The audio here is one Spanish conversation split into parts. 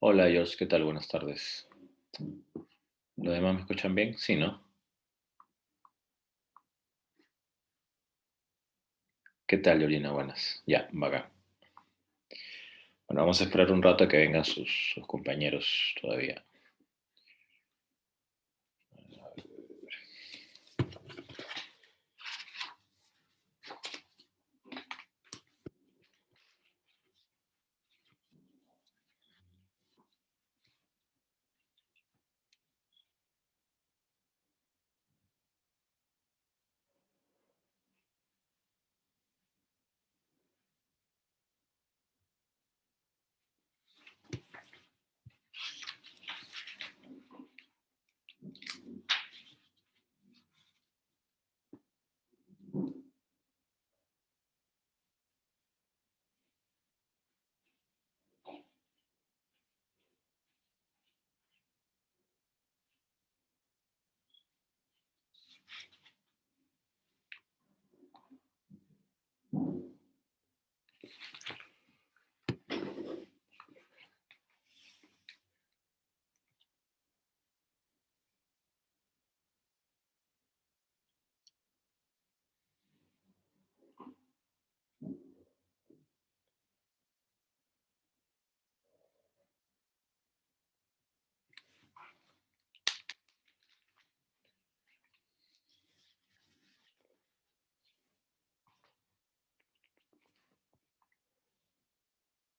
Hola, George, ¿qué tal? Buenas tardes. ¿Los demás me escuchan bien? Sí, ¿no? ¿Qué tal, Georgina? Buenas. Ya, va acá. Bueno, vamos a esperar un rato a que vengan sus compañeros todavía.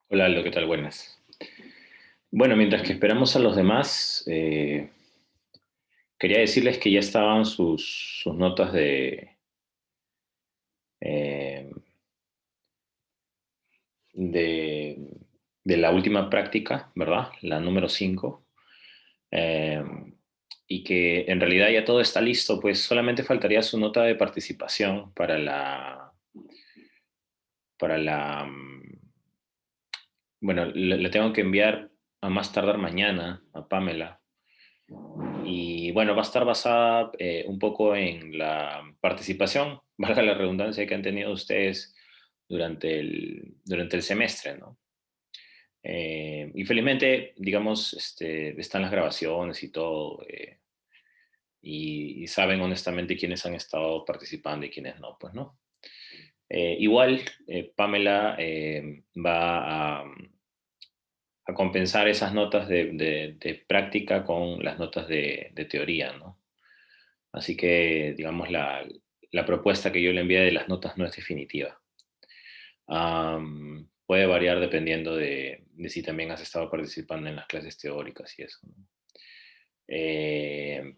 Hola, Aldo, ¿qué tal? Buenas. Bueno, mientras que esperamos a los demás, quería decirles que ya estaban sus notas eh, de, de la última práctica, ¿verdad? La número 5. eh, y que en realidad ya todo está listo, pues solamente faltaría su nota de participación para la, bueno, le tengo que enviar a más tardar mañana a Pamela. Y bueno, va a estar basada un poco en la participación, valga la redundancia, que han tenido ustedes durante el semestre, ¿no? Y felizmente, digamos, están las grabaciones y todo, y saben honestamente quiénes han estado participando y quiénes no, pues, ¿no? Igual, Pamela va a compensar esas notas de práctica con las notas de teoría, ¿no? Así que, digamos, la propuesta que yo le envié de las notas no es definitiva. Puede variar dependiendo de si también has estado participando en las clases teóricas y eso, ¿no?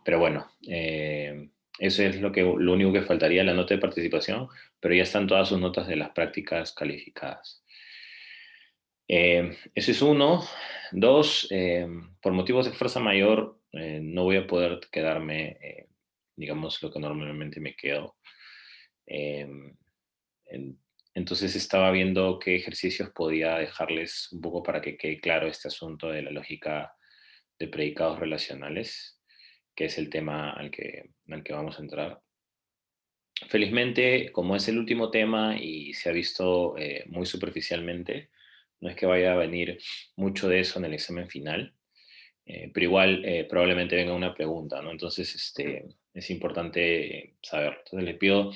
Pero bueno, eso es lo único que faltaría, la nota de participación, pero ya están todas sus notas de las prácticas calificadas. Ese es uno. Dos, por motivos de fuerza mayor, no voy a poder quedarme, digamos, lo que normalmente me quedo. Eh, en- entonces estaba viendo qué ejercicios podía dejarles un poco para que quede claro este asunto de la lógica de predicados relacionales, que es el tema al que vamos a entrar. Felizmente, como es el último tema y se ha visto muy superficialmente, no es que vaya a venir mucho de eso en el examen final, pero igual probablemente venga una pregunta, ¿no? Entonces, es importante saber. Entonces, le pido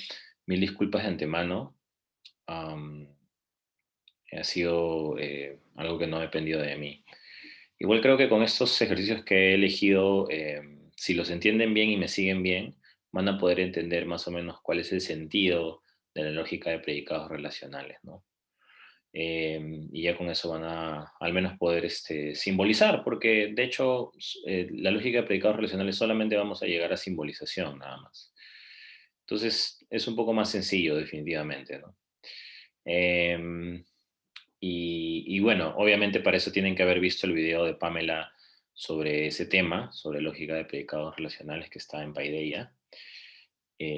mil disculpas de antemano. Am, Ha sido algo que no ha dependido de mí. Igual creo que con estos ejercicios que he elegido, si los entienden bien y me siguen bien, van a poder entender más o menos cuál es el sentido de la lógica de predicados relacionales, ¿no? Y ya con eso van a al menos poder simbolizar, porque de hecho la lógica de predicados relacionales solamente vamos a llegar a simbolización nada más. Entonces es un poco más sencillo definitivamente, ¿no? Em, y bueno, obviamente para eso tienen que haber visto el video de Pamela sobre ese tema, sobre lógica de predicados relacionales que está en Paideia.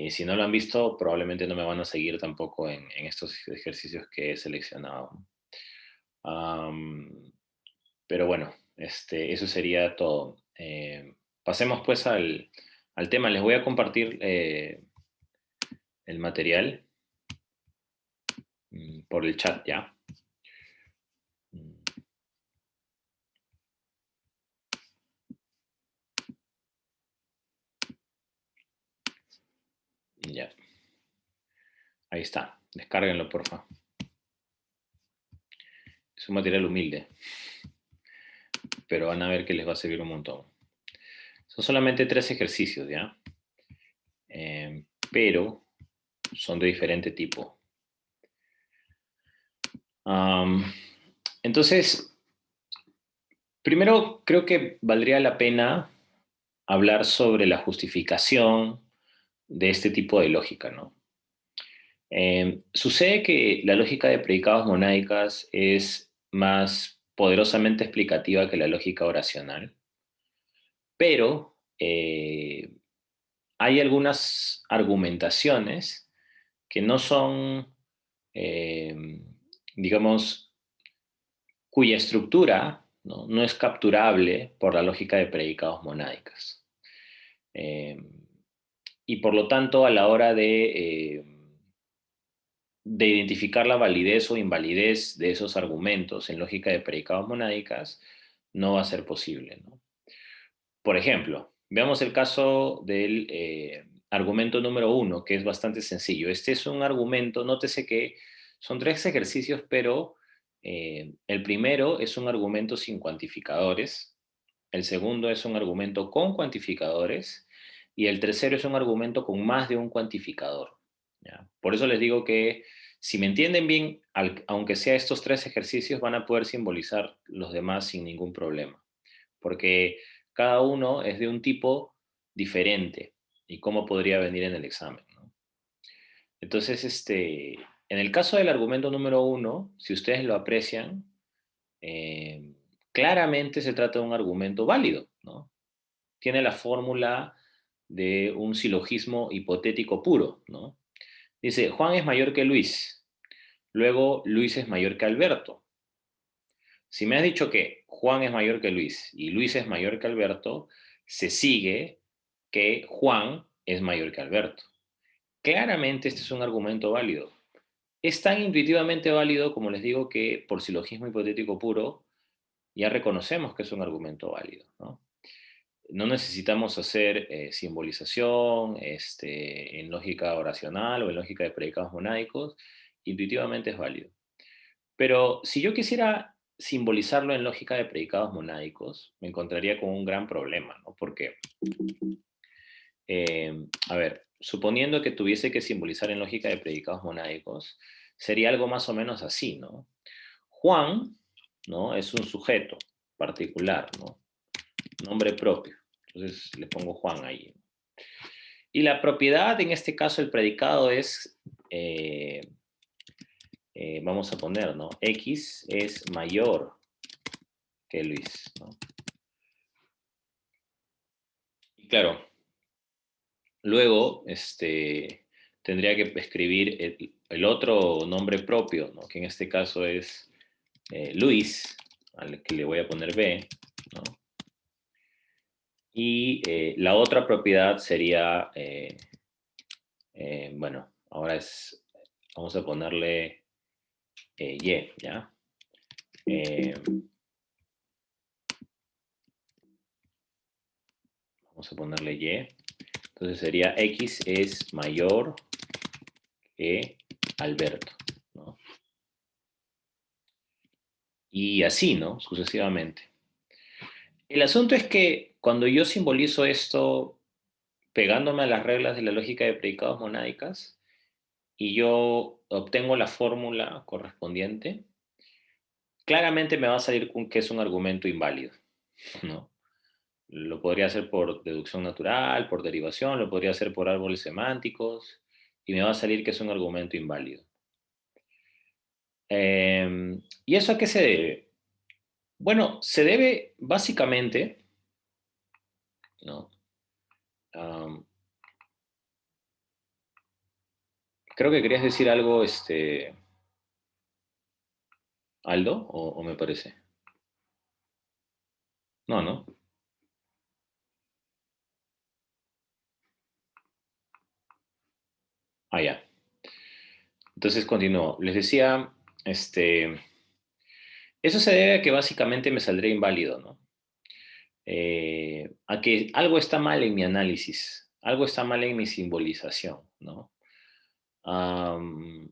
Si no lo han visto, probablemente no me van a seguir tampoco en estos ejercicios que he seleccionado. Am, pero bueno, eso sería todo. Pasemos pues al tema. Les voy a compartir el material por el chat ya. Mm. Ahí está, descárguenlo, porfa. Es un material humilde, pero van a ver que les va a servir un montón. Son solamente 3 ejercicios, ¿ya? Pero son de diferente tipo. Entonces, primero creo que valdría la pena hablar sobre la justificación de este tipo de lógica, ¿no? Sucede que la lógica de predicados monáicas es más poderosamente explicativa que la lógica oracional, pero hay algunas argumentaciones que no son, eh, digamos, cuya estructura no es capturable por la lógica de predicados monáicas. Eh, y por lo tanto, a la hora de identificar la validez o invalidez de esos argumentos en lógica de predicados monáicas, no va a ser posible, ¿no? Por ejemplo, veamos el caso del argumento número 1, que es bastante sencillo. Este es un argumento, nótese que son 3 ejercicios, pero el primero es un argumento sin cuantificadores, el segundo es un argumento con cuantificadores y el tercero es un argumento con más de un cuantificador, ¿ya? Por eso les digo que si me entienden bien, aunque sea estos 3 ejercicios, van a poder simbolizar los demás sin ningún problema, porque cada uno es de un tipo diferente y cómo podría venir en el examen, ¿no? Entonces, en el caso del argumento número 1, si ustedes lo aprecian, eh, claramente se trata de un argumento válido, ¿no? Tiene la fórmula de un silogismo hipotético puro, ¿no? Dice, Juan es mayor que Luis, luego Luis es mayor que Alberto. Si me has dicho que Juan es mayor que Luis y Luis es mayor que Alberto, se sigue que Juan es mayor que Alberto. Claramente este es un argumento válido. Es tan intuitivamente válido, como les digo, que por silogismo hipotético puro ya reconocemos que es un argumento válido, ¿no? No necesitamos hacer simbolización en lógica oracional o en lógica de predicados monáicos. Intuitivamente es válido. Pero si yo quisiera simbolizarlo en lógica de predicados monáicos, me encontraría con un gran problema, ¿no? Porque, a ver, suponiendo que tuviese que simbolizar en lógica de predicados monáicos, sería algo más o menos así, ¿no? Juan, ¿no? Es un sujeto particular, ¿no? Nombre propio. Entonces le pongo Juan ahí. Y la propiedad, en este caso, el predicado es, vamos a poner, ¿no? X es mayor que Luis, ¿no? Y claro, luego tendría que escribir el otro nombre propio, ¿no? Que en este caso es Luis, al que le voy a poner B, ¿no? Y la otra propiedad sería, bueno, ahora vamos a ponerle Y, ¿ya? Vamos a ponerle Y. Entonces sería X es mayor que Alberto, ¿no? Y así, ¿no? Sucesivamente. El asunto es que cuando yo simbolizo esto pegándome a las reglas de la lógica de predicados monáicas y yo obtengo la fórmula correspondiente, claramente me va a salir con que es un argumento inválido, ¿no? Lo podría hacer por deducción natural, por derivación, lo podría hacer por árboles semánticos y me va a salir que es un argumento inválido. ¿Y eso a qué se debe? Bueno, se debe básicamente, ¿no? Um, Creo que querías decir algo, Aldo, o me parece. No, ¿no? Ah, ya. Entonces continúo. Les decía, eso se debe a que básicamente me saldría inválido, ¿no? A que algo está mal en mi análisis, algo está mal en mi simbolización, ¿no? Am,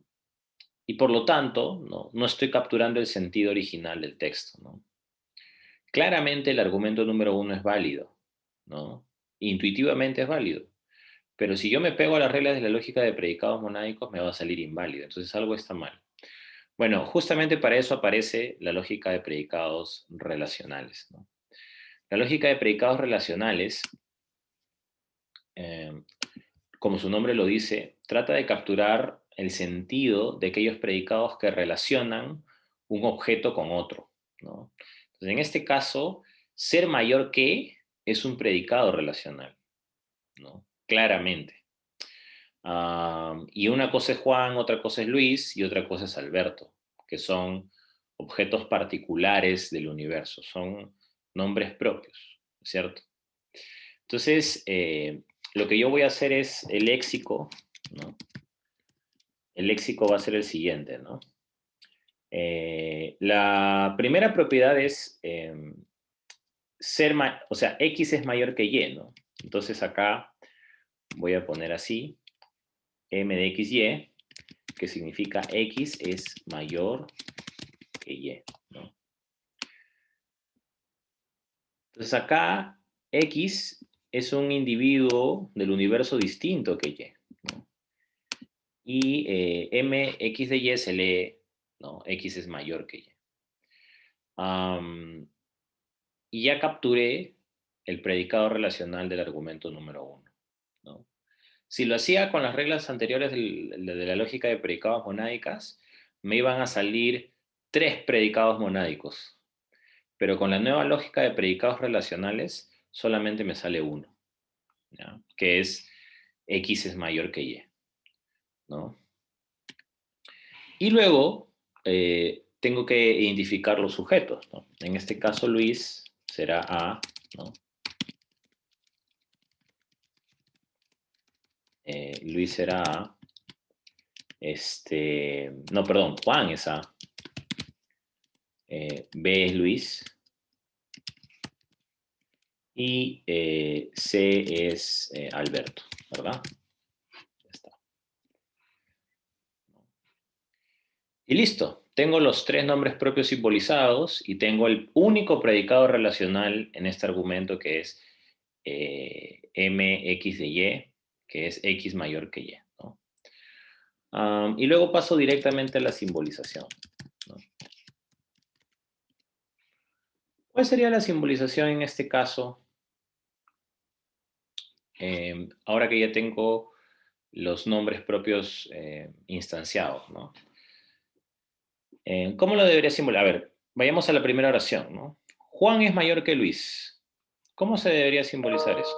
y por lo tanto, no estoy capturando el sentido original del texto, ¿no? Claramente el argumento número uno es válido, ¿no? Intuitivamente es válido. Pero si yo me pego a las reglas de la lógica de predicados monáicos, me va a salir inválido. Entonces algo está mal. Bueno, justamente para eso aparece la lógica de predicados relacionales, ¿no? La lógica de predicados relacionales, eh, como su nombre lo dice, trata de capturar el sentido de aquellos predicados que relacionan un objeto con otro, ¿no? Entonces, en este caso, ser mayor que es un predicado relacional, ¿no? Claramente. Y una cosa es Juan, otra cosa es Luis y otra cosa es Alberto, que son objetos particulares del universo, son nombres propios, ¿cierto? Entonces, lo que yo voy a hacer es el léxico, ¿no? El léxico va a ser el siguiente, ¿no? La primera propiedad es o sea, X es mayor que Y, ¿no? Entonces acá voy a poner así, M de XY, que significa X es mayor que Y, ¿no? Entonces acá X es un individuo del universo distinto que Y, ¿no? Y X de Y se lee, ¿no? X es mayor que Y. Um, y ya capturé el predicado relacional del argumento número uno, ¿no? Si lo hacía con las reglas anteriores de la lógica de predicados monádicas, me iban a salir 3 predicados monádicos, pero con la nueva lógica de predicados relacionales solamente me sale uno, ¿ya? Que es X es mayor que Y, ¿no? Y luego tengo que identificar los sujetos, ¿no? En este caso Luis será A, ¿no? Luis será A. No, perdón, Juan es A. B es Luis. Y C es Alberto, ¿verdad? Ya está. Y listo. Tengo los 3 nombres propios simbolizados y tengo el único predicado relacional en este argumento que es mx de y, que es x mayor que y, ¿no? Y luego paso directamente a la simbolización, ¿no? ¿Cuál sería la simbolización en este caso? Ahora que ya tengo los nombres propios instanciados, ¿no? ¿Cómo lo debería simbolizar? A ver, vayamos a la primera oración, ¿no? Juan es mayor que Luis. ¿Cómo se debería simbolizar eso?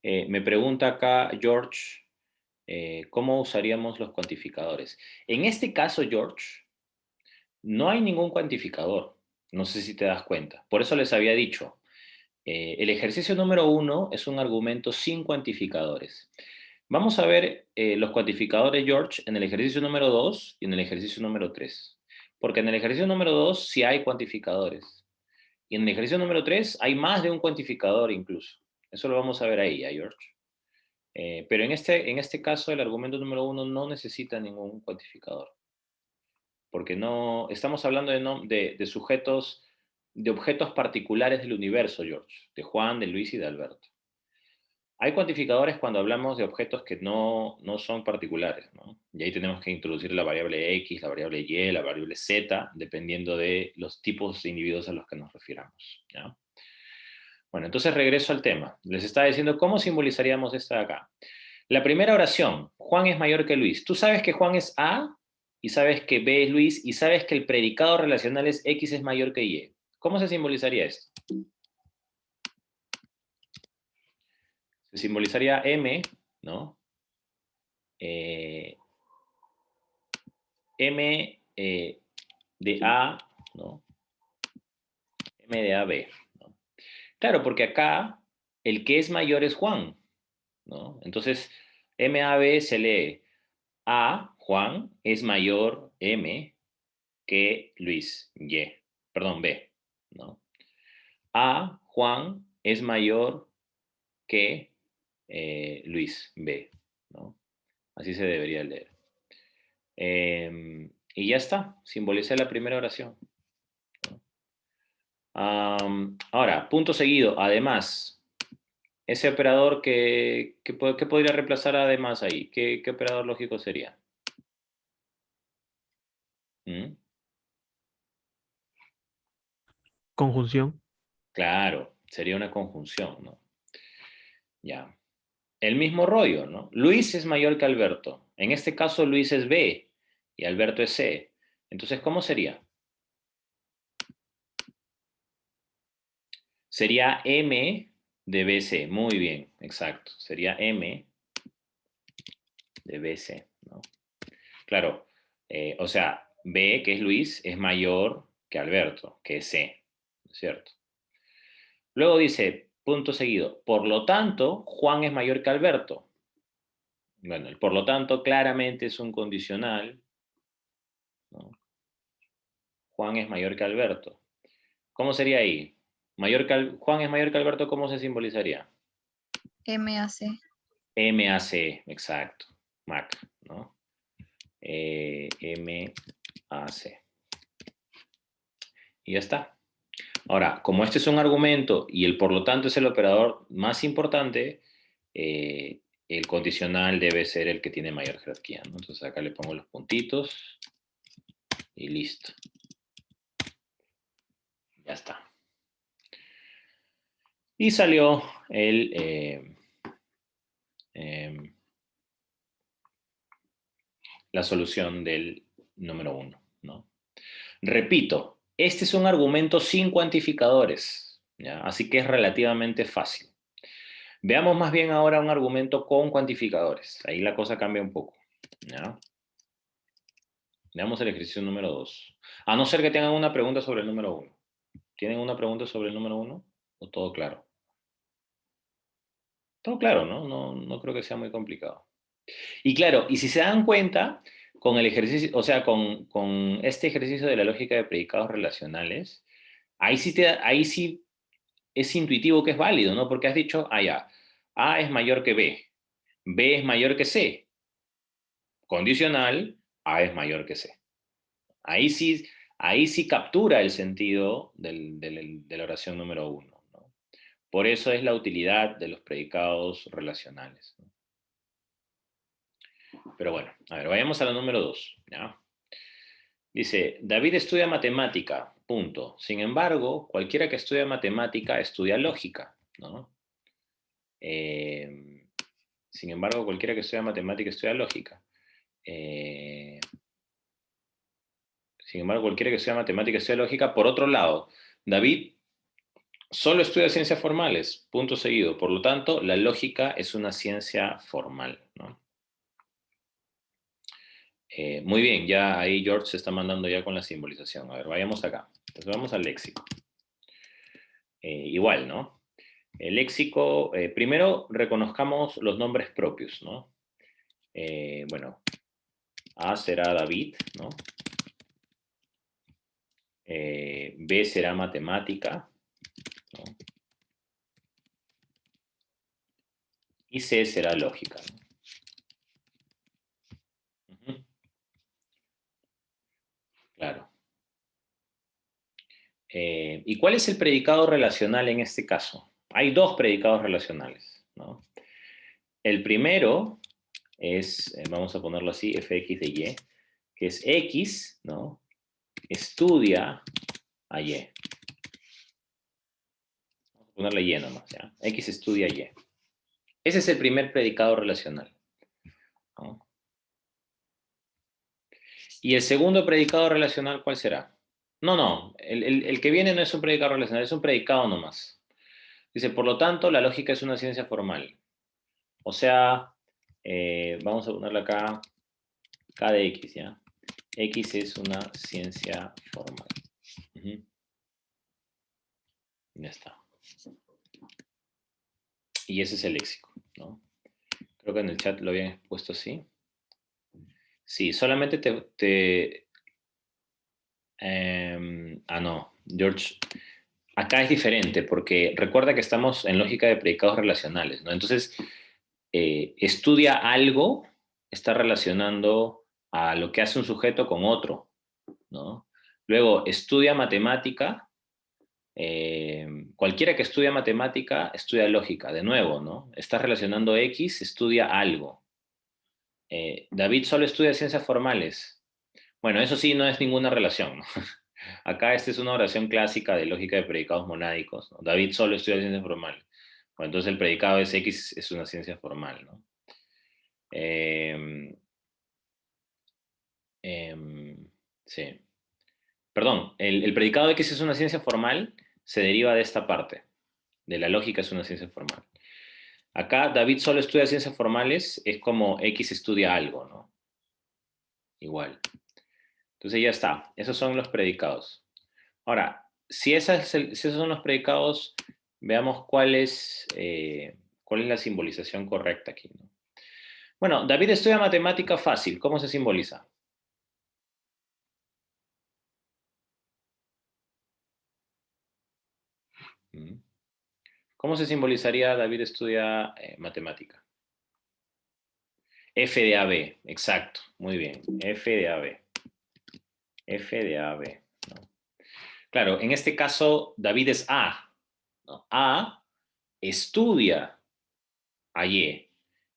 Me pregunta acá George, ¿cómo usaríamos los cuantificadores? En este caso, George, no hay ningún cuantificador. No sé si te das cuenta. Por eso les había dicho, el ejercicio número uno es un argumento sin cuantificadores. Vamos a ver los cuantificadores, George, en el ejercicio número 2 y en el ejercicio número 3. Porque en el ejercicio número 2 sí hay cuantificadores. Y en el ejercicio número 3 hay más de un cuantificador incluso. Eso lo vamos a ver ahí, George. Pero en este caso, el argumento número uno no necesita ningún cuantificador. Porque no estamos hablando de sujetos, de objetos particulares del universo, George. De Juan, de Luis y de Alberto. Hay cuantificadores cuando hablamos de objetos que no son particulares, ¿no? Y ahí tenemos que introducir la variable X, la variable Y, la variable Z, dependiendo de los tipos de individuos a los que nos refiramos, ¿ya? Bueno, entonces regreso al tema. Les estaba diciendo cómo simbolizaríamos esta de acá. La primera oración, Juan es mayor que Luis. Tú sabes que Juan es A, y sabes que B es Luis, y sabes que el predicado relacional es X es mayor que Y. ¿Cómo se simbolizaría esto? Se simbolizaría M, ¿no? Eh, M de A, ¿no? M de A, B, ¿no? Claro, porque acá el que es mayor es Juan, ¿no? Entonces, M A B se lee A, Juan, es mayor M que Luis, Y, perdón, B, ¿no? A, Juan, es mayor que Luis B, ¿no? Así se debería leer. Y ya está, simbolicé la primera oración. Ahora, punto seguido, además, ese operador que podría reemplazar además ahí, ¿qué operador lógico sería? ¿Mm? Conjunción. Claro, sería una conjunción, ¿no? Ya. El mismo rollo, ¿no? Luis es mayor que Alberto. En este caso, Luis es B y Alberto es C. Entonces, ¿cómo sería? Sería M de BC. Muy bien, exacto. Sería M de BC, ¿no? Claro, o sea, B, que es Luis, es mayor que Alberto, que es C, ¿no es cierto? Luego dice, punto seguido, por lo tanto, Juan es mayor que Alberto. Bueno, el por lo tanto claramente es un condicional, ¿no? Juan es mayor que Alberto. ¿Cómo sería ahí? Juan es mayor que Alberto, ¿cómo se simbolizaría? MAC. MAC, exacto. Mac, ¿no? MAC. Y ya está. Ahora, como este es un argumento y el por lo tanto es el operador más importante, el condicional debe ser el que tiene mayor jerarquía, ¿no? Entonces acá le pongo los puntitos y listo. Ya está. Y salió la solución del número 1, ¿no? Repito, este es un argumento sin cuantificadores, ¿ya? Así que es relativamente fácil. Veamos más bien ahora un argumento con cuantificadores. Ahí la cosa cambia un poco, ¿ya? Veamos el ejercicio número 2. A no ser que tengan una pregunta sobre el número 1. ¿Tienen una pregunta sobre el número 1? ¿O todo claro? Todo claro, ¿no? No creo que sea muy complicado. Y claro, y si se dan cuenta, con el ejercicio, o sea, con este ejercicio de la lógica de predicados relacionales, ahí sí es intuitivo que es válido, ¿no? Porque has dicho, ya, A es mayor que B es mayor que C. Condicional, A es mayor que C. Ahí sí, ahí sí captura el sentido de la oración número 1, ¿no? Por eso es la utilidad de los predicados relacionales, ¿no? Pero bueno, a ver, vayamos a la número 2, ¿ya? Dice, David estudia matemática, punto. Sin embargo, cualquiera que estudia matemática estudia lógica, ¿no? Eh, Sin embargo, cualquiera que estudia matemática estudia lógica. Sin embargo, cualquiera que estudia matemática estudia lógica. Por otro lado, David solo estudia ciencias formales, punto seguido. Por lo tanto, la lógica es una ciencia formal, ¿no? Muy bien, ya ahí George se está mandando ya con la simbolización. A ver, vayamos acá. Entonces vamos al léxico. Igual, ¿no? El léxico, primero reconozcamos los nombres propios, ¿no? Bueno, A será David, ¿no? B será matemática, ¿no? Y C será lógica, ¿no? Ujú. Claro. ¿Y cuál es el predicado relacional en este caso? Hay dos predicados relacionales, ¿no? El primero es, vamos a ponerlo así, fx de y, que es x, ¿no? Estudia a y. Vamos a ponerle y nomás, ¿ya? X estudia y. Ese es el primer predicado relacional, ¿no? ¿Y el segundo predicado relacional cuál será? No, el que viene no es un predicado relacional, es un predicado nomás. Dice, por lo tanto, la lógica es una ciencia formal. O sea, vamos a ponerle acá K de X, ¿ya? X es una ciencia formal. Ujú. Ya está. Y ese es el léxico, ¿no? Creo que en el chat lo habían puesto así. Sí, solamente no, George. Acá es diferente, porque recuerda que estamos en lógica de predicados relacionales, ¿no? Entonces, estudia algo, está relacionando a lo que hace un sujeto con otro, ¿no? Luego, estudia matemática. Cualquiera que estudia matemática estudia lógica, de nuevo, ¿no? Estás relacionando X, estudia algo. David solo estudia ciencias formales. Bueno, eso sí no es ninguna relación, ¿no? Acá esta es una oración clásica de lógica de predicados monádicos, ¿no? David solo estudia ciencias formales. Bueno, entonces el predicado es X, es una ciencia formal, ¿no? Eh, sí. Perdón, el predicado de X es una ciencia formal se deriva de esta parte, de la lógica es una ciencia formal. Acá David solo estudia ciencias formales, es como X estudia algo, ¿no? Igual. Entonces ya está, esos son los predicados. Ahora, si esos son los predicados, veamos cuál es la simbolización correcta aquí, ¿no? Bueno, David estudia matemática fácil, ¿cómo se simboliza? ¿Mm? ¿Cómo se simbolizaría David estudia matemática? F de AB, exacto, muy bien, F de AB. F de AB, ¿no? Claro, en este caso David es A, ¿no? A estudia a Y.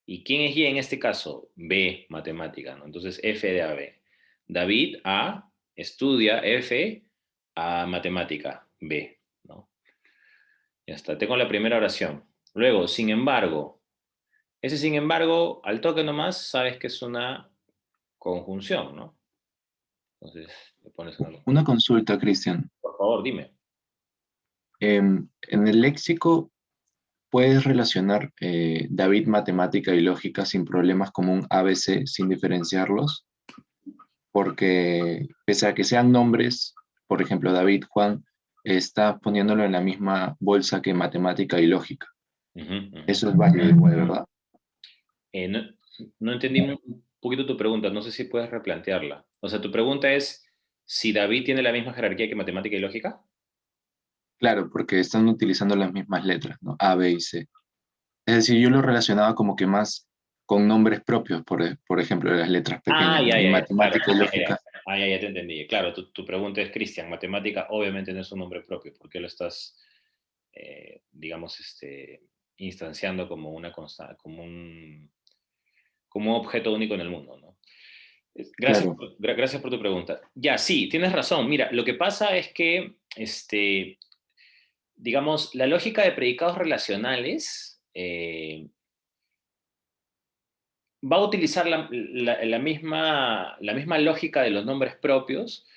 ¿Y quién es Y en este caso? B, matemática, ¿no? Entonces F de AB. David A estudia F a matemática B, ¿no? Ya está, tengo la primera oración. Luego, sin embargo, ese sin embargo, al toque nomás, sabes que es una conjunción, ¿no? Entonces, le pones una conjunción. Una consulta, Cristian. Por favor, dime. En el léxico puedes relacionar David matemática y lógica sin problemas como un ABC sin diferenciarlos, porque pese a que sean nombres, por ejemplo, David, Juan, está poniéndolo en la misma bolsa que matemática y lógica. Ujú, ujú. Eso es válido igual, ¿verdad? No, no entendí un poquito tu pregunta, no sé si puedes replantearla. O sea, tu pregunta es si David tiene la misma jerarquía que matemática y lógica. Claro, porque están utilizando las mismas letras, ¿no? A, B y C. Es decir, yo lo relacionaba como que más con nombres propios, por ejemplo, de las letras Ah, pequeñas, ¿no? ya, Y ya, ya, claro. matemática y Ah, ya, lógica. ya te entendí. Claro, tu pregunta es, Cristian, matemática obviamente no es un nombre propio, ¿por qué lo estás, digamos, instanciando como una como un objeto único en el mundo, ¿no? Gracias, Claro, gracias por tu pregunta. Ya, sí, tienes razón. Mira, lo que pasa es que, digamos, la lógica de predicados relacionales va a utilizar la misma lógica de los nombres propios,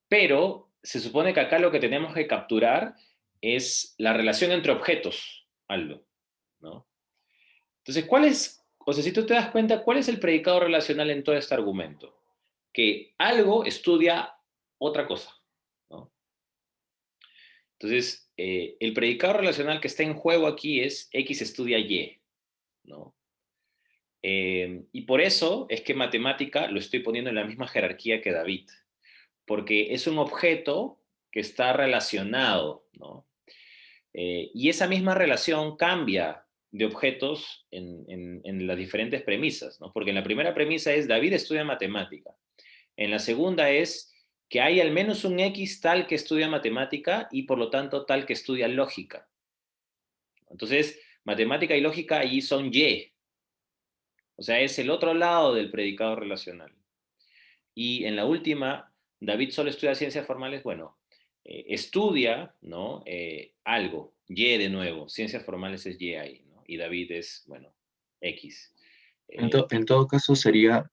pero se supone que acá lo que tenemos que capturar es la relación entre objetos, Aldo, ¿no? Entonces, o sea, si tú te das cuenta, ¿cuál es el predicado relacional en todo este argumento? Que algo estudia otra cosa, ¿no? Entonces, el predicado relacional que está en juego aquí es X estudia Y, ¿no? Y por eso es que matemática lo estoy poniendo en la misma jerarquía que David, porque es un objeto que está relacionado, ¿no? Y esa misma relación cambia de objetos en las diferentes premisas, ¿no? Porque en la primera premisa es David estudia matemática. En la segunda es que hay al menos un X tal que estudia matemática y por lo tanto tal que estudia lógica. Entonces, matemática y lógica allí son Y. O sea, es el otro lado del predicado relacional. Y en la última, David solo estudia ciencias formales, bueno, estudia, ¿no? Algo, Y de nuevo, ciencias formales es Y ahí, ¿no? Y David es, bueno, X. en todo caso sería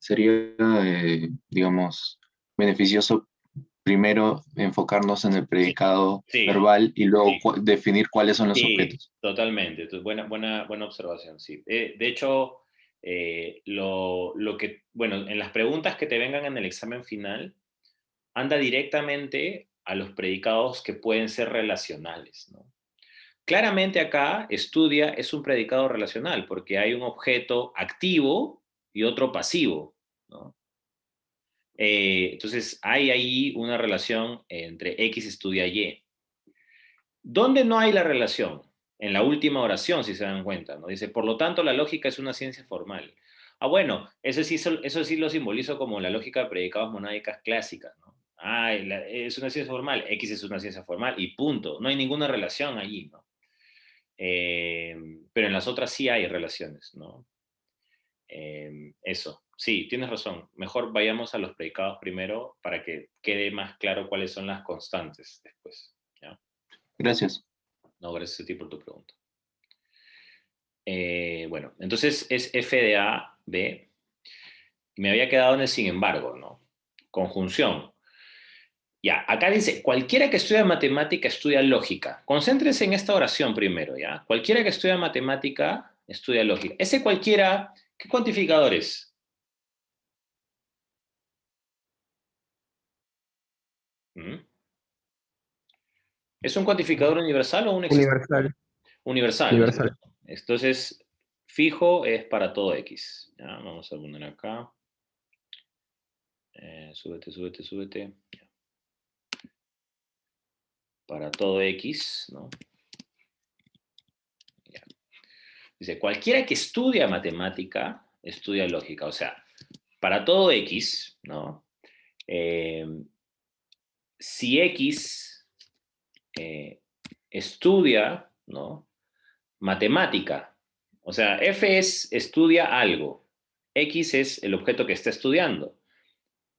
digamos, beneficioso primero enfocarnos en el predicado Sí, verbal y luego sí, definir cuáles son los sí, objetos. totalmente. Entonces, buena observación, sí. De hecho, bueno, en las preguntas que te vengan en el examen final, anda directamente a los predicados que pueden ser relacionales, ¿no? Claramente acá estudia es un predicado relacional porque hay un objeto activo y otro pasivo, ¿no? Entonces hay ahí una relación entre X estudia Y. ¿Dónde no hay la relación? En la última oración, si se dan cuenta, ¿no? Dice, por lo tanto, la lógica es una ciencia formal. Ah, bueno, eso sí lo simbolizo como la lógica de predicados monáicas clásicas, ¿no? Ah, es una ciencia formal, X es una ciencia formal, y punto. No hay ninguna relación allí, ¿no? Pero en las otras sí hay relaciones, ¿no? Eso, sí, tienes razón. Mejor vayamos a los predicados primero para que quede más claro cuáles son las constantes después, ¿ya? Gracias. No, gracias a ti por tu pregunta. Bueno, entonces es F de A, B. Me había quedado en el sin embargo, ¿no? Conjunción. Ya, acá dice, cualquiera que estudia matemática estudia lógica. Concéntrese en esta oración primero, ¿ya? Cualquiera que estudia matemática estudia lógica. Ese cualquiera, ¿qué cuantificador es? ¿Mm? ¿Es un cuantificador universal o un existencial? Universal. Universal, ¿no es Universal. cierto? Entonces, fijo es para todo X. ¿Ya? Vamos a poner acá. Súbete, súbete, súbete. Ya. Para todo X, ¿no? Ya. Dice, cualquiera que estudia matemática, estudia lógica. O sea, para todo X, ¿no? Si X estudia, ¿no? Matemática. O sea, F estudia algo. X es el objeto que está estudiando.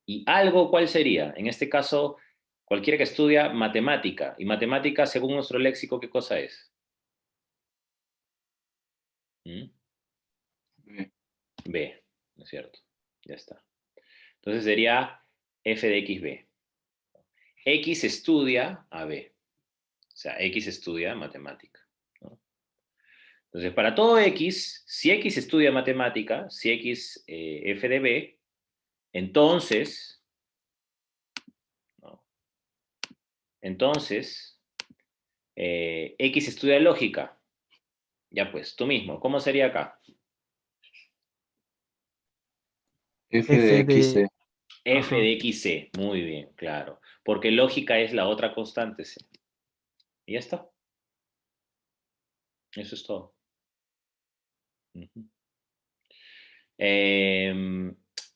¿Y algo cuál sería? En este caso, cualquiera que estudia matemática. Y matemática, según nuestro léxico, ¿qué cosa es? ¿Mm? B, ¿no es cierto? Ya está. Entonces sería F de XB. X estudia a B. O sea, X estudia matemática, ¿no? Entonces, para todo X, si X estudia matemática, si X F de B, entonces, ¿no? Entonces, X estudia lógica. Ya pues, tú mismo, ¿cómo sería acá? F de F X, de... F Ajá. de XC, muy bien, claro. Porque lógica es la otra constante C. Y ya está. Eso es todo. Uh-huh.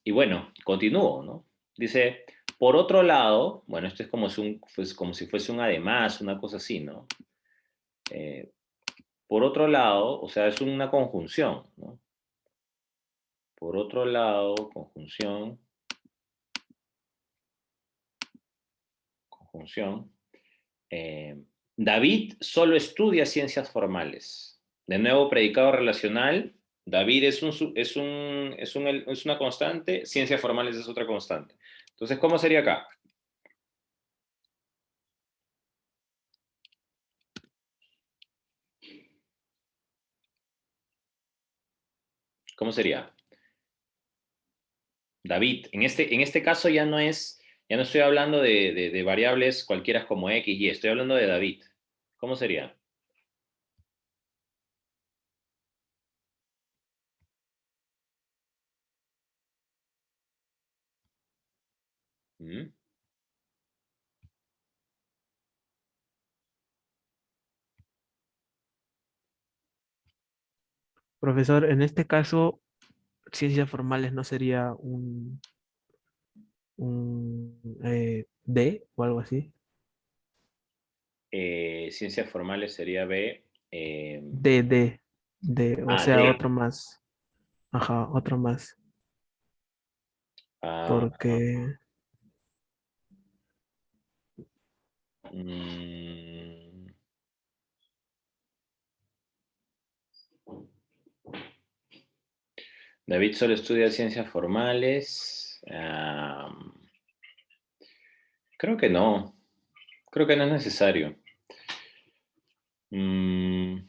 Y bueno, continúo, ¿no? Dice, por otro lado, bueno, esto es como como si fuese un además, una cosa así, ¿no? Eh, por otro lado, o sea, es una conjunción, ¿no? Por otro lado, conjunción. David solo estudia ciencias formales. De nuevo, predicado relacional. David es una constante, ciencias formales es otra constante. Entonces, ¿cómo sería acá? ¿Cómo sería? David, en este caso ya no estoy hablando de variables cualquiera como X, Y, estoy hablando de David. ¿Cómo sería? ¿Mm? Profesor, en este caso, ciencias formales no sería un D o algo así. Ciencias formales sería B. O sea, D. otro más. Ajá, otro más. Ah, Porque mm, David solo estudia ciencias formales. Creo que no. Creo que no es necesario. Mm,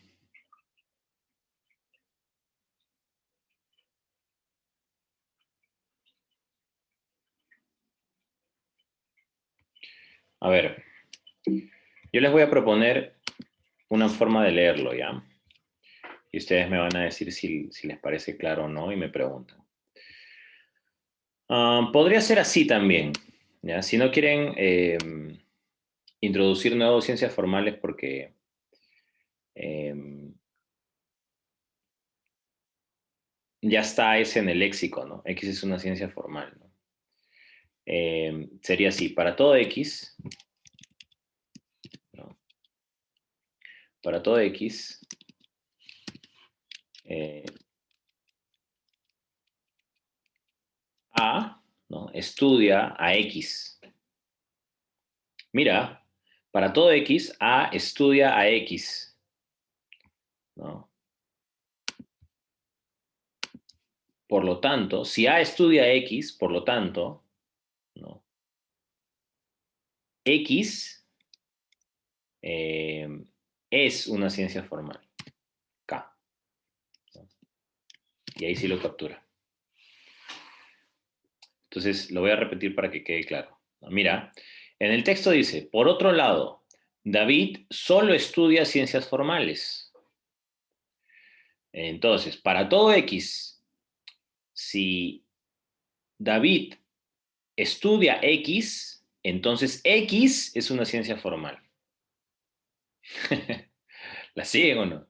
a ver, yo les voy a proponer una forma de leerlo, ¿ya? Y ustedes me van a decir si les parece claro o no y me preguntan. Podría ser así también, ¿ya? Si no quieren introducir nuevas ciencias formales porque ya está ese en el léxico, ¿no? X es una ciencia formal, ¿no? Sería así, para todo X, ¿no? Para todo X, A, ¿no? Estudia a X. Mira, para todo X, A estudia a X, ¿no? Por lo tanto, si A estudia a X, por lo tanto, ¿no? X es una ciencia formal, K, ¿no? Y ahí sí lo captura. Entonces, lo voy a repetir para que quede claro. Mira, en el texto dice, por otro lado, David solo estudia ciencias formales. Entonces, para todo X, si David estudia X, entonces X es una ciencia formal. ¿La siguen o no?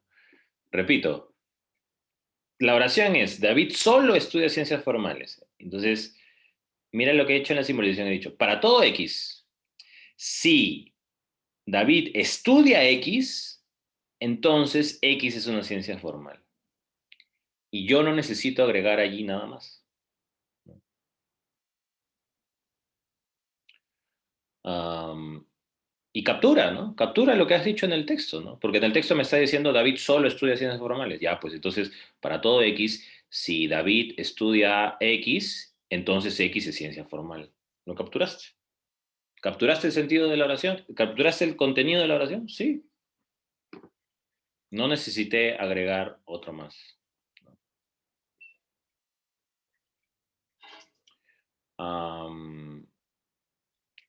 Repito, la oración es, David solo estudia ciencias formales. Entonces, mira lo que he hecho en la simbolización. He dicho, para todo X, si David estudia X, entonces X es una ciencia formal. Y yo no necesito agregar allí nada más. Y captura, ¿no? Captura lo que has dicho en el texto, ¿no? Porque en el texto me está diciendo David solo estudia ciencias formales. Ya, pues entonces, para todo X, si David estudia X, entonces X es ciencia formal. ¿Lo capturaste? ¿Capturaste el sentido de la oración? ¿Capturaste el contenido de la oración? Sí. No necesité agregar otro más.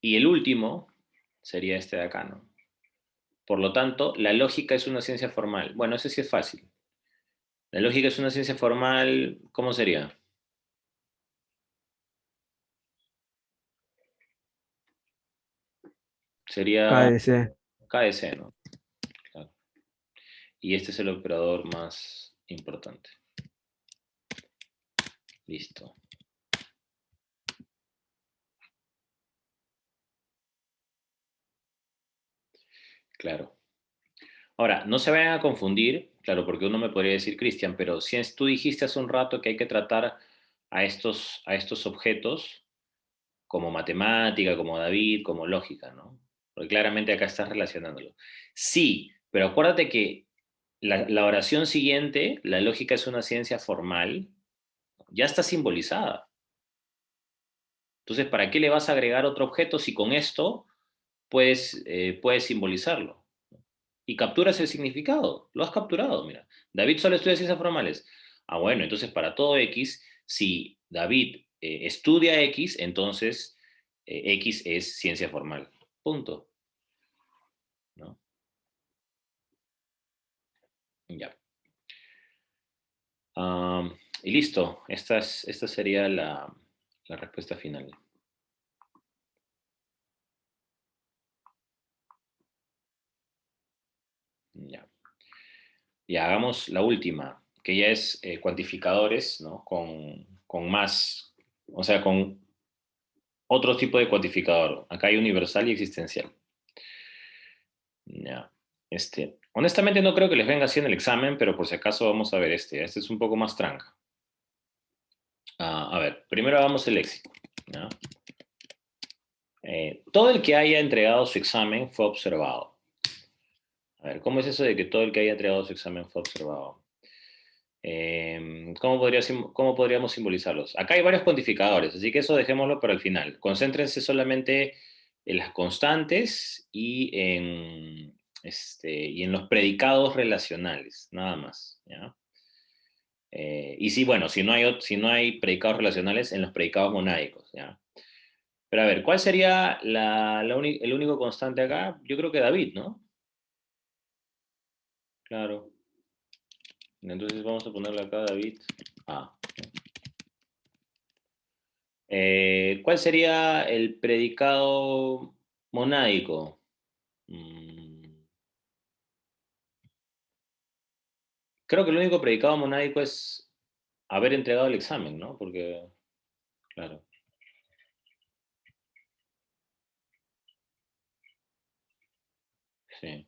Y el último sería este de acá, ¿no? Por lo tanto, la lógica es una ciencia formal. Bueno, ese sí es fácil. La lógica es una ciencia formal, ¿cómo sería? Sería KDC. KDC, ¿no? Claro. Y este es el operador más importante. Listo. Claro. Ahora, no se vayan a confundir, claro, porque uno me podría decir, Cristian, pero si tú dijiste hace un rato que hay que tratar a estos objetos como matemática, como David, como lógica, ¿no? Porque claramente acá estás relacionándolo. Sí, pero acuérdate que la oración siguiente, la lógica es una ciencia formal, ya está simbolizada. Entonces, ¿para qué le vas a agregar otro objeto si con esto puedes simbolizarlo? Y capturas el significado. Lo has capturado, mira. David solo estudia ciencias formales. Ah, bueno, entonces para todo X, si David estudia X, entonces X es ciencia formal. Punto. ¿No? Ya. Y listo. Esta sería la respuesta final. Ya. Y hagamos la última, que ya es cuantificadores, ¿no? Con más, o sea, con otro tipo de cuantificador. Acá hay universal y existencial. Ya. Honestamente no creo que les venga así en el examen, pero por si acaso vamos a ver este. Este es un poco más tranca. A ver, primero hagamos el léxico. ¿Ya? Todo el que haya entregado su examen fue observado. A ver, ¿cómo es eso de que todo el que haya entregado su examen fue observado? ¿Cómo podríamos simbolizarlos? Acá hay varios cuantificadores, así que eso dejémoslo para el final. Concéntrense solamente en las constantes y en los predicados relacionales, nada más. ¿Ya? Y sí, bueno, si no hay predicados relacionales, en los predicados monáicos. ¿Ya? Pero a ver, ¿cuál sería el único constante acá? Yo creo que David, ¿no? Claro. Entonces vamos a ponerle acá David. ¿Cuál sería el predicado monádico? Creo que el único predicado monádico es haber entregado el examen, ¿no? Porque, claro. Sí.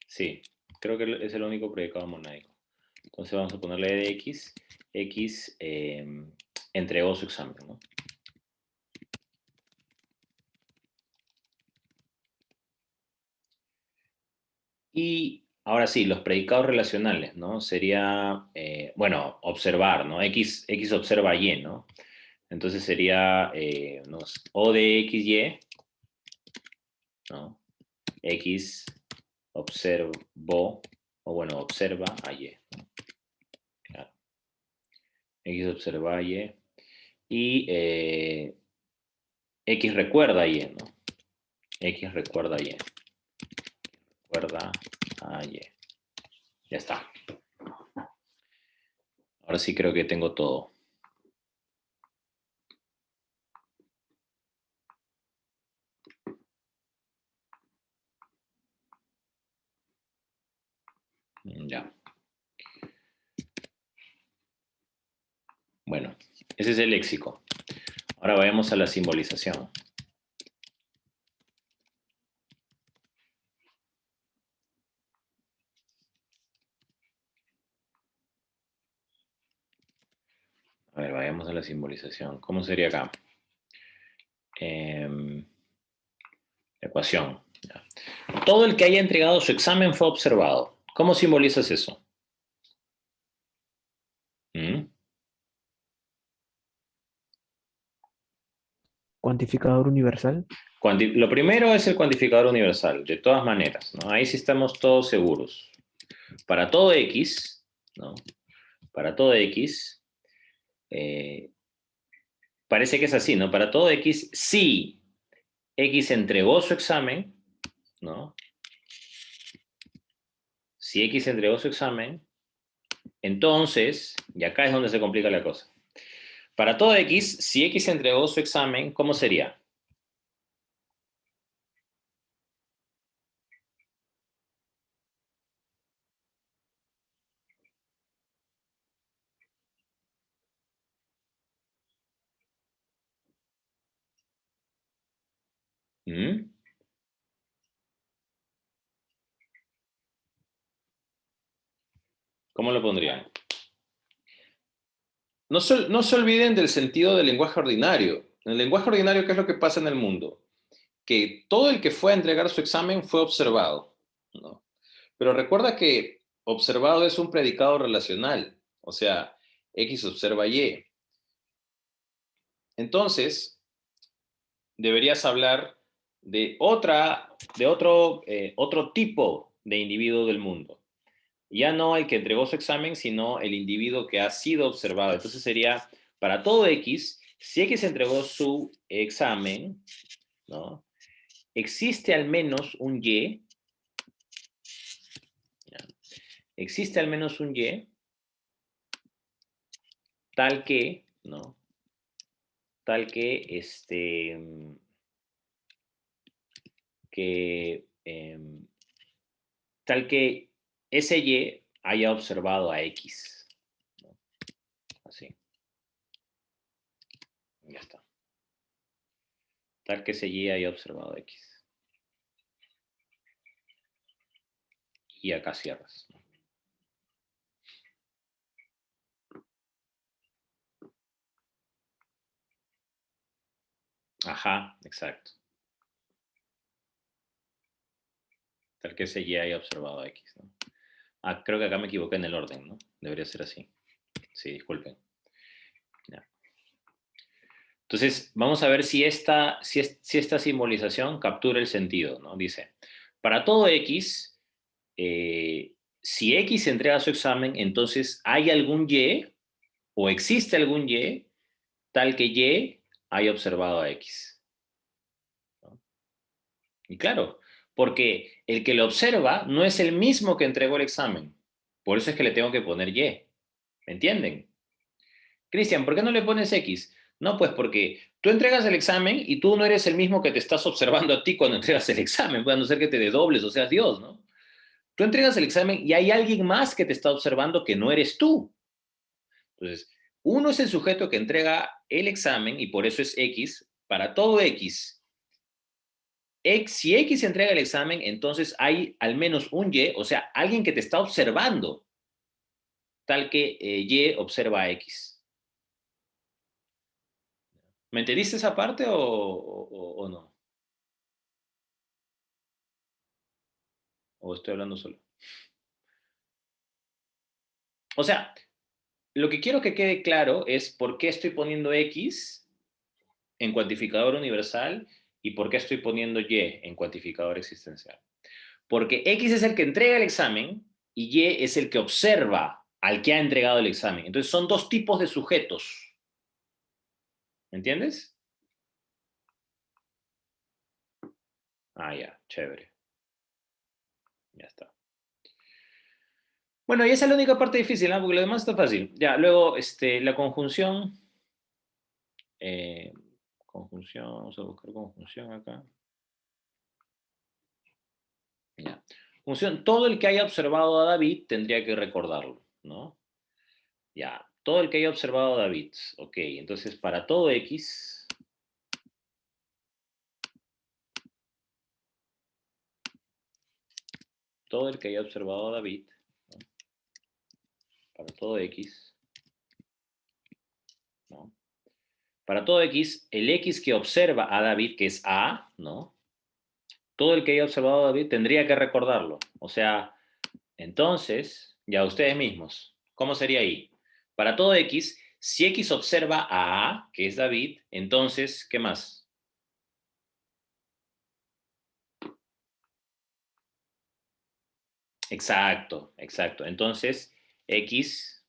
Sí, creo que es el único predicado monádico. Entonces vamos a ponerle de X. X entregó su examen, ¿no? Y ahora sí, los predicados relacionales, ¿no? Sería, bueno, observar, ¿no? X observa Y, ¿no? Entonces sería no sé, O de XY, ¿no? X observó, o bueno, observa a Y, ¿no? Claro. X observa a Y. Y X recuerda a Y, ¿no? X recuerda a Y. Recuerda a Y. Ya está. Ahora sí creo que tengo todo. Ya. Bueno, ese es el léxico. Ahora vayamos a la simbolización. A ver, vayamos a la simbolización. ¿Cómo sería acá? Ecuación. Ya. Todo el que haya entregado su examen fue observado. ¿Cómo simbolizas eso? ¿Mm? Cuantificador universal. Lo primero es el cuantificador universal, de todas maneras, ¿no? Ahí sí estamos todos seguros. Para todo X, ¿no? Para todo X, parece que es así, ¿no? Para todo X, si X entregó su examen, ¿no? Si X entregó su examen, entonces, y acá es donde se complica la cosa. Para todo X, si X entregó su examen, ¿cómo sería? ¿Mm? ¿Cómo lo pondrían? No se olviden del sentido del lenguaje ordinario. En el lenguaje ordinario, ¿qué es lo que pasa en el mundo? Que todo el que fue a entregar su examen fue observado, ¿no? Pero recuerda que observado es un predicado relacional, o sea, X observa Y. Entonces, deberías hablar de otro tipo de individuo del mundo. Ya no el que entregó su examen, sino el individuo que ha sido observado. Entonces sería, para todo X, si X entregó su examen, ¿no? Existe al menos un Y, ¿ya? Existe al menos un Y, tal que, ¿no? Tal que, tal que ese Y haya observado a X, ¿no? Así, ya está. Tal que ese Y haya observado a X. Y acá cierras. Ajá, exacto. Tal que ese Y haya observado a X, ¿no? Ah, creo que acá me equivoqué en el orden, ¿no? Debería ser así. Sí, disculpen. Ya. Entonces, vamos a ver si esta simbolización captura el sentido, ¿no? Dice, para todo X, si X entrega su examen, entonces hay algún Y o existe algún Y tal que Y haya observado a X, ¿no? Y claro, porque el que lo observa no es el mismo que entregó el examen. Por eso es que le tengo que poner Y. ¿Me entienden? Cristian, ¿por qué no le pones X? No, pues porque tú entregas el examen y tú no eres el mismo que te estás observando a ti cuando entregas el examen, puede no ser que te desdobles o seas Dios, ¿no? Tú entregas el examen y hay alguien más que te está observando que no eres tú. Entonces, uno es el sujeto que entrega el examen y por eso es X. Para todo X, si X entrega el examen, entonces hay al menos un Y, o sea, alguien que te está observando, tal que Y observa a X. ¿Me entendiste esa parte o no? ¿O estoy hablando solo? O sea, lo que quiero que quede claro es por qué estoy poniendo X en cuantificador universal y por qué estoy poniendo Y en cuantificador existencial. Porque X es el que entrega el examen y Y es el que observa al que ha entregado el examen. Entonces son dos tipos de sujetos. ¿Me entiendes? Ah, ya, chévere. Ya está. Bueno, y esa es la única parte difícil, ¿no? Porque lo demás está fácil. Ya, luego, la conjunción. eh, Conjunción, vamos a buscar conjunción acá. Ya. Función, todo el que haya observado a David tendría que recordarlo, ¿no? Ya, todo el que haya observado a David. Ok, entonces para todo X, todo el que haya observado a David, ¿no? Para todo X, ¿no? Para todo X, el X que observa a David, que es A, ¿no? Todo el que haya observado a David tendría que recordarlo. O sea, entonces, ya ustedes mismos, ¿cómo sería ahí? Para todo X, si X observa a A, que es David, entonces, ¿qué más? Exacto, exacto. Entonces, X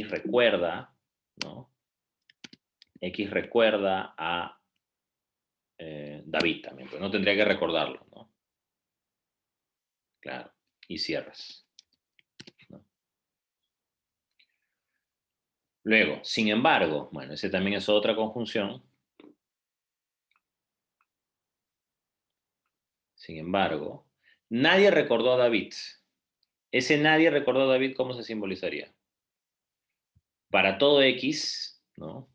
recuerda, ¿no? X recuerda a David también, pues no tendría que recordarlo, ¿no? Claro, y cierras, ¿no? Luego, sin embargo, bueno, ese también es otra conjunción. Sin embargo, nadie recordó a David. Ese nadie recordó a David, ¿cómo se simbolizaría? Para todo X, ¿no?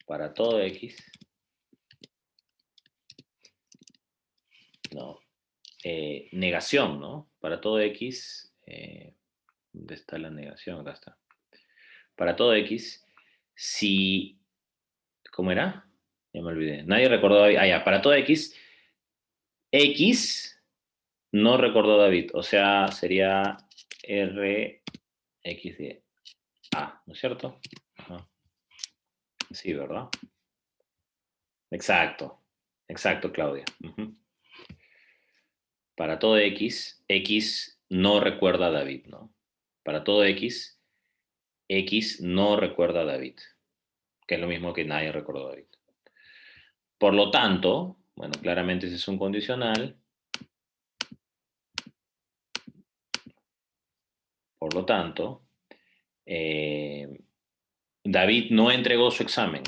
Para todo X, ¿no? Negación, ¿no? Para todo X, ¿dónde está la negación? Acá está. Para todo X, si, ¿cómo era? Ya me olvidé. Nadie recordó, ah, ya, para todo X, X no recordó a David, o sea, sería R, X de A, ¿no es cierto? Ajá. Sí, ¿verdad? Exacto, exacto, Claudia. Ujú. Para todo X, X no recuerda a David, ¿no? Para todo X, X no recuerda a David, que es lo mismo que nadie recordó a David. Por lo tanto, bueno, claramente ese es un condicional. Por lo tanto, David no entregó su examen.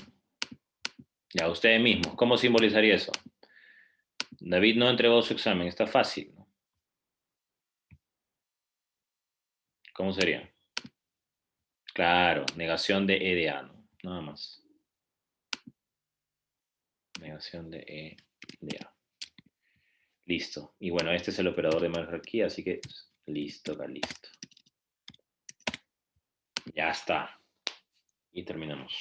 Ya ustedes mismos, ¿cómo simbolizaría eso? David no entregó su examen, está fácil, ¿no? ¿Cómo sería? Claro, negación de E de A, ¿no? Nada más. Negación de E de A. Listo. Y bueno, este es el operador de jerarquía, así que listo, acá listo. Ya está. Y terminamos.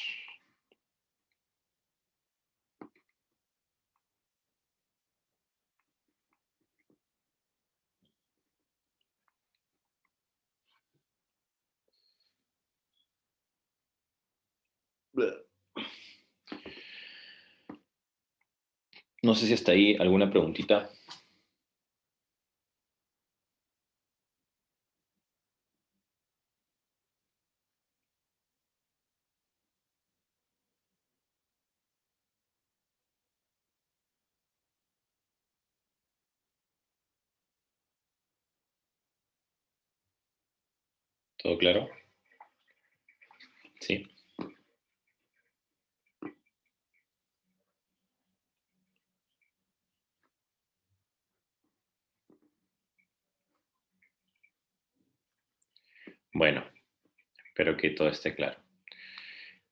No sé si hasta ahí alguna preguntita. ¿Todo claro? Sí. Bueno, espero que todo esté claro.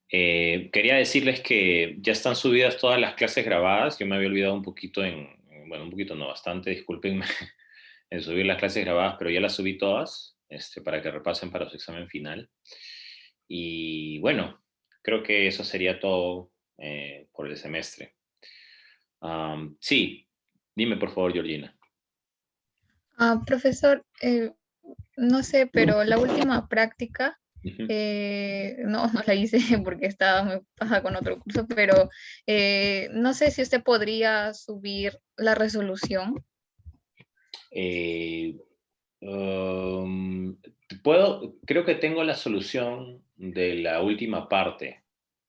Quería decirles que ya están subidas todas las clases grabadas. Yo me había olvidado un poquito bueno, un poquito no, bastante, discúlpenme, en subir las clases grabadas, pero ya las subí todas, para que repasen para su examen final. Y bueno, creo que eso sería todo por el semestre. Sí, dime por favor, Georgina. Profesor, no sé, pero la última práctica, Ujú. no la hice porque estaba muy pasada con otro curso, pero no sé si usted podría subir la resolución. Eh, um, creo que tengo la solución de la última parte,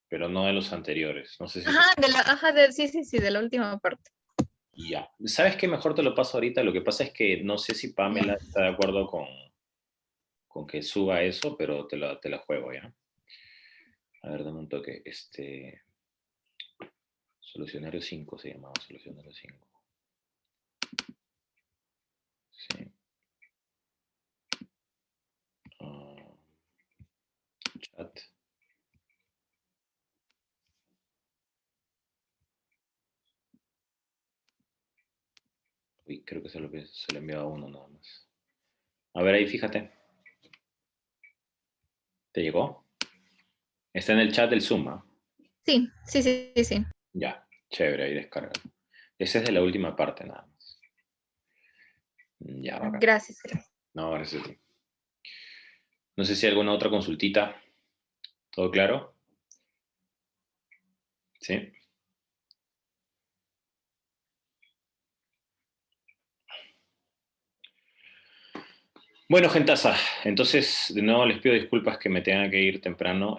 pero no de los anteriores. No sé si Ajá, sí, sí, sí, de la última parte. ya. ¿Sabes qué? Mejor te lo paso ahorita. Lo que pasa es que no sé si Pamela está de acuerdo con que suba eso, pero te la juego, ¿ya? A ver, dame un toque. Solucionario 5 se llamaba, Solucionario 5. Sí. Ah, chat. Uy, creo que se lo enviaba a uno nada más. A ver, ahí fíjate. ¿Te llegó? Está en el chat del Zoom, ¿ah? Sí, sí, sí, sí, sí. Ya, chévere, ahí descarga. Esa es de la última parte nada más. Ya, bacán. Gracias. No, gracias a ti. No sé si hay alguna otra consultita. ¿Todo claro? ¿Sí? Bueno, gentaza, entonces de nuevo les pido disculpas que me tenga que ir temprano.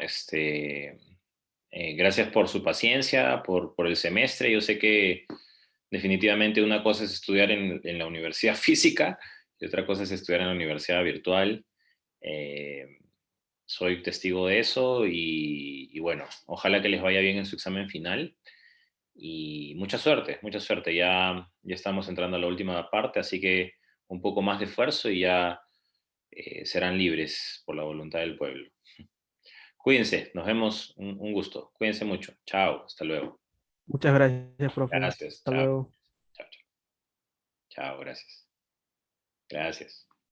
Gracias por su paciencia, por el semestre. Yo sé que definitivamente una cosa es estudiar en la universidad física y otra cosa es estudiar en la universidad virtual. Eh, Soy testigo de eso y bueno, ojalá que les vaya bien en su examen final y mucha suerte, mucha suerte. Ya estamos entrando a la última parte, así que un poco más de esfuerzo y ya serán libres por la voluntad del pueblo. Cuídense, nos vemos, un gusto. Cuídense mucho. Chao, hasta luego. Muchas gracias, profe. Gracias, Hasta chao. luego. Chao, chao. Chao, gracias. Gracias.